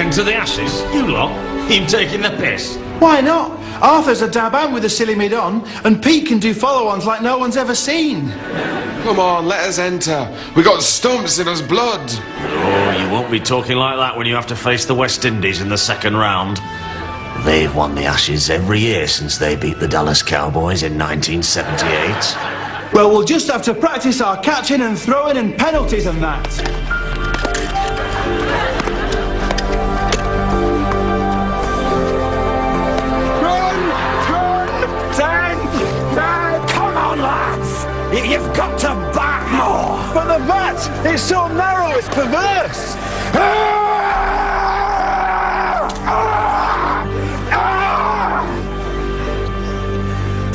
into the Ashes? You lot? You taking the piss? Why not? Arthur's a dab with a silly mid-on, and Pete can do follow-ons like no one's ever seen. Come on, let us enter. We got stumps in us blood. Oh, you won't be talking like that when you have to face the West Indies in the second round. They've won the Ashes every year since they beat the Dallas Cowboys in 1978. Well, we'll just have to practice our catching and throwing and penalties and that. Come on, lads! You've got to bat more! But the bat, it's so narrow, it's perverse.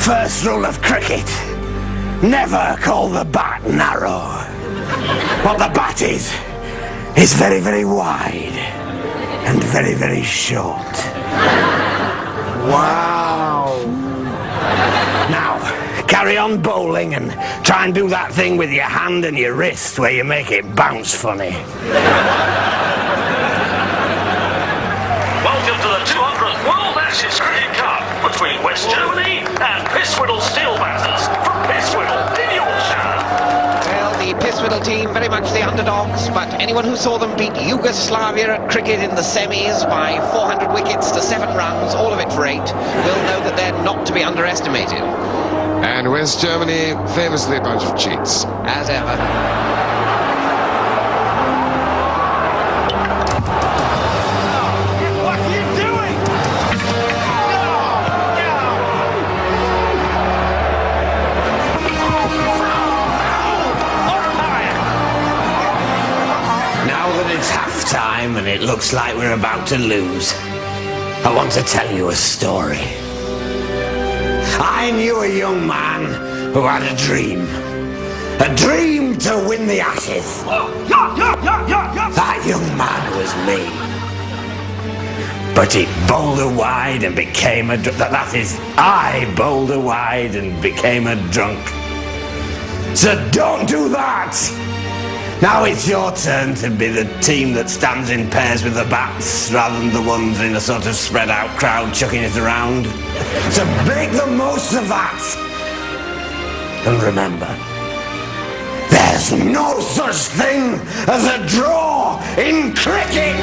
First rule of cricket, never call the bat narrow. What the bat is very, very wide and very, very short. Wow. Now, carry on bowling and try and do that thing with your hand and your wrist where you make it bounce funny. Welcome to the 200th World Ashes Cricket Cup between West Germany and Pisswhiddle Steel Batters from Pisswhiddle in Yorkshire. Well, the Pisswhiddle team very much the underdogs, but anyone who saw them beat Yugoslavia at cricket in the semis by 400 wickets to 7 runs, all of it for 8, will know that they're not to be underestimated. And West Germany, famously a bunch of cheats. As ever. Time and it looks like we're about to lose. I want to tell you a story. I knew a young man who had a dream to win the Ashes. That young man was me. But he bowled her wide and became a that is, I bowled her wide and became a drunk. So don't do that. Now it's your turn to be the team that stands in pairs with the bats rather than the ones in a sort of spread out crowd chucking it around. So make the most of that. And remember, there's no such thing as a draw in cricket!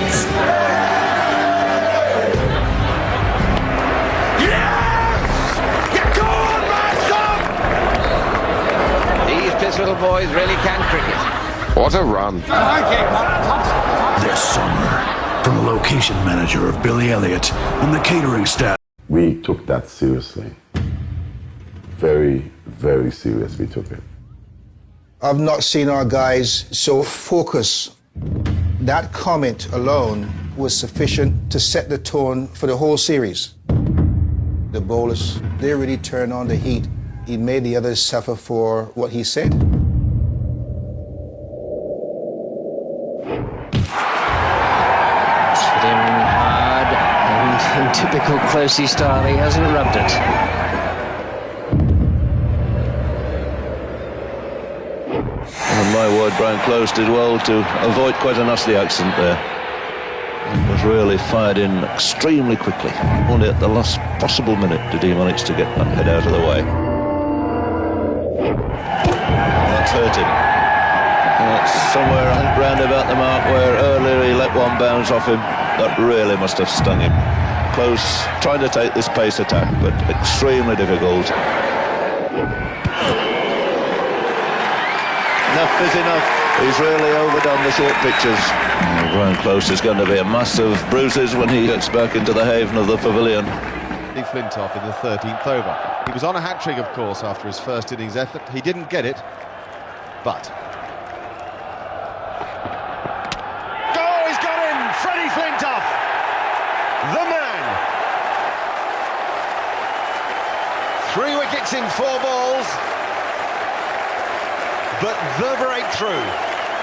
Yes! You're gone, my son! These Pisswhiddle boys really can cricket. What a run. This summer, from the location manager of Billy Elliott and the catering staff. We took that seriously. Very, very serious we took it. I've not seen our guys so focused. That comment alone was sufficient to set the tone for the whole series. The bowlers, they really turned on the heat. He made the others suffer for what he said. In typical Closey style, he hasn't rubbed it. And my word, Brian Close did well to avoid quite a nasty accident there. It was really fired in extremely quickly. Only at the last possible minute did he manage to get that head out of the way. That's hurt him. That's somewhere, I think, round about the mark where earlier he let one bounce off him. That really must have stung him. Close, trying to take this pace attack, but extremely difficult. Enough is enough. He's really overdone the short pitches. Brian Close is going to be a mass of bruises when he gets back into the haven of the pavilion. Flintoff in the 13th over. He was on a hat-trick, of course, after his first innings effort. He didn't get it, but... Freddie Flintoff, the man. 3 wickets in 4 balls, but the breakthrough,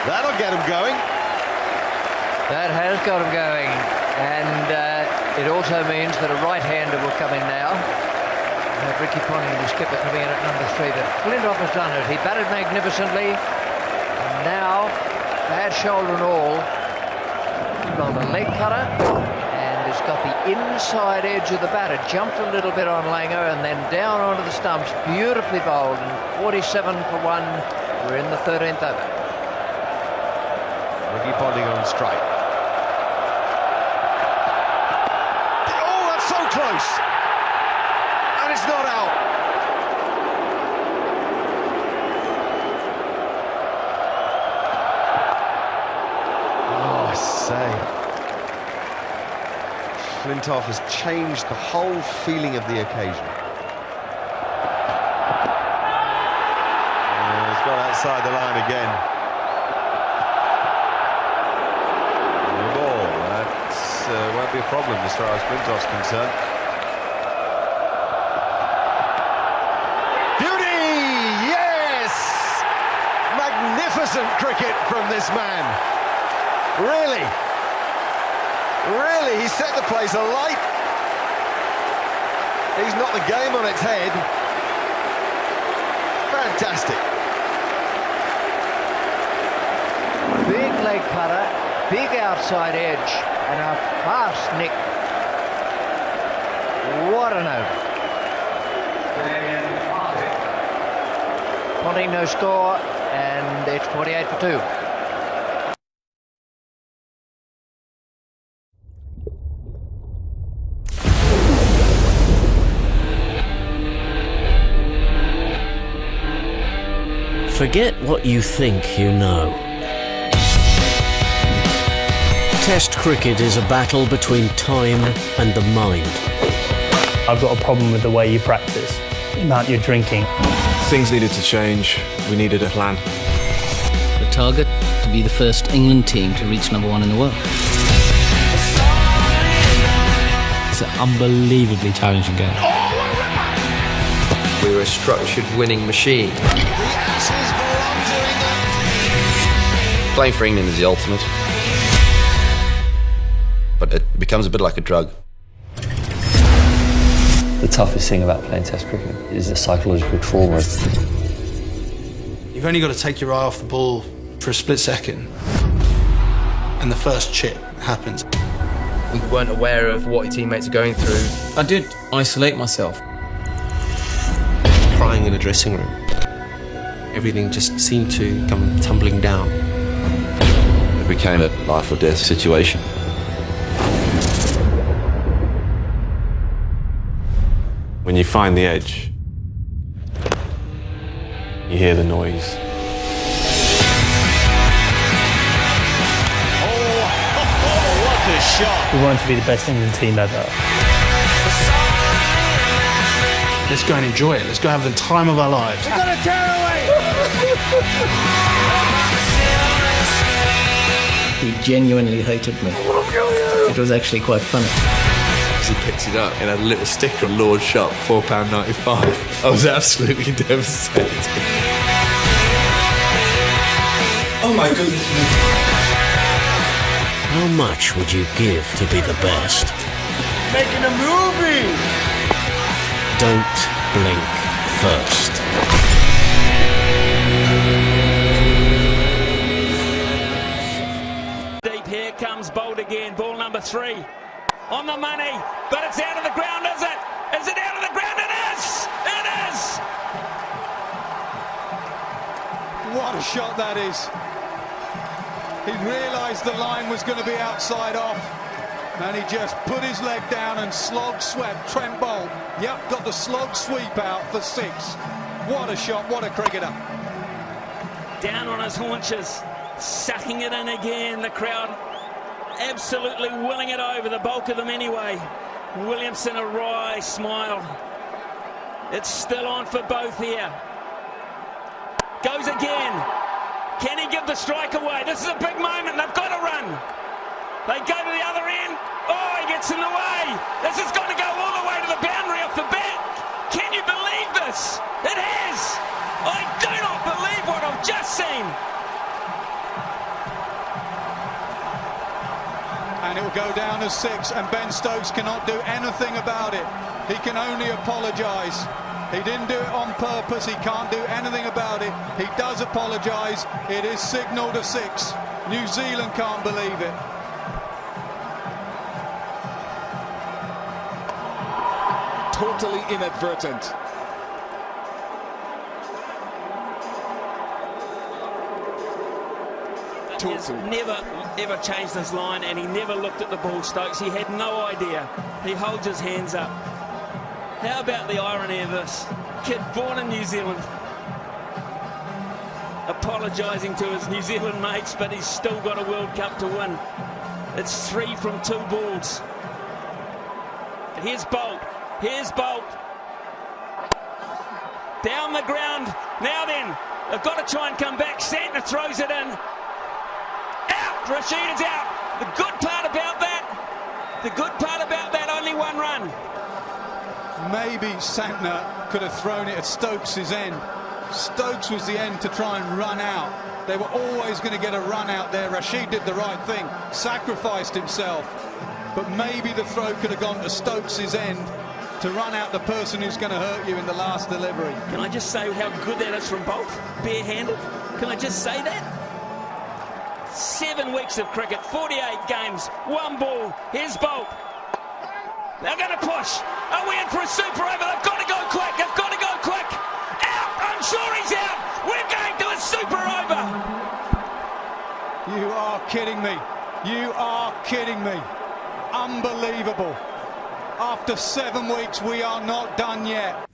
that'll get him going. That has got him going, and it also means that a right-hander will come in now. Ricky Ponting, the skipper, coming in at number 3, but Flintoff has done it. He batted magnificently, and now, bad shoulder and all, on a leg cutter, and has got the inside edge of the bat. It jumped a little bit on Langer and then down onto the stumps. Beautifully bowled, and 47 for 1. We're in the 13th over. Ricky Ponting on strike. Oh, that's so close! And it's not out. Oh, I say. Flintoff has changed the whole feeling of the occasion. He's got outside the line again. The ball, that won't be a problem as far as Flintoff's concerned. Beauty! Yes! Magnificent cricket from this man. Really? Really, he set the place alight. He's knocked the game on its head. Fantastic. Big leg cutter, big outside edge, and a fast nick. What an over. Ponting no score, and it's 48 for 2. Forget what you think you know. Test cricket is a battle between time and the mind. I've got a problem with the way you practice, the amount you're drinking. Things needed to change. We needed a plan. The target, to be the first England team to reach #1 in the world. It's an unbelievably challenging game. We were a structured winning machine. Playing for England is the ultimate, but it becomes a bit like a drug. The toughest thing about playing Test cricket is the psychological trauma. You've only got to take your eye off the ball for a split second, and the first chip happens. We weren't aware of what your teammates are going through. I did isolate myself. Crying in a dressing room. Everything just seemed to come tumbling down. It became a life or death situation. When you find the edge, you hear the noise. What a shot! We wanted to be the best England team ever. Let's go and enjoy it. Let's go have the time of our lives. We've got a tearaway! He genuinely hated me. It was actually quite funny. He picked it up and had a little sticker on Lord's shop, £4.95. I was absolutely devastated. Oh my goodness me. How much would you give to be the best? Making a movie! Don't blink first. Deep, here comes Bolt again, ball number 3. On the money, but it's out of the ground, is it? Is it out of the ground? It is! It is! What a shot that is. He realised the line was going to be outside off, and he just put his leg down and slog swept. Trent Bolt, yep, got the slog sweep out for 6. What a shot, what a cricketer. Down on his haunches, sucking it in again. The crowd absolutely willing it over, the bulk of them anyway. Williamson, a wry smile. It's still on for both here. Goes again. Can he give the strike away? This is a big moment. They've got to run. They go to the other end. Oh, he gets in the way. This is going to go all the way to the boundary off the bat. Can you believe this? It has. I do not believe what I've just seen. And it will go down as 6, and Ben Stokes cannot do anything about it. He can only apologise. He didn't do it on purpose. He can't do anything about it. He does apologise. It is signalled a 6. New Zealand can't believe it. totally inadvertent. He has never ever changed his line, and he never looked at the ball, Stokes. He had no idea. He holds his hands up. How about the irony of this? Kid born in New Zealand, apologising to his New Zealand mates, but he's still got a World Cup to win. It's 3 from 2 balls. Here's Bolt. Here's Bolt. Down the ground. Now then, they've got to try and come back. Santner throws it in. Out. Rashid is out. The good part about that, only 1 run. Maybe Santner could have thrown it at Stokes' end. Stokes was the end to try and run out. They were always going to get a run out there. Rashid did the right thing, sacrificed himself. But maybe the throw could have gone to Stokes' end to run out the person who's going to hurt you in the last delivery. Can I just say how good that is from Bolt? Barehanded? Can I just say that? 7 weeks of cricket, 48 games, 1 ball. Here's Bolt. They're going to push. Are we in for a super over? They've got to go quick. They've got to go quick. Out. I'm sure he's out. We're going to a super over. You are kidding me. You are kidding me. Unbelievable. After 7 weeks, we are not done yet.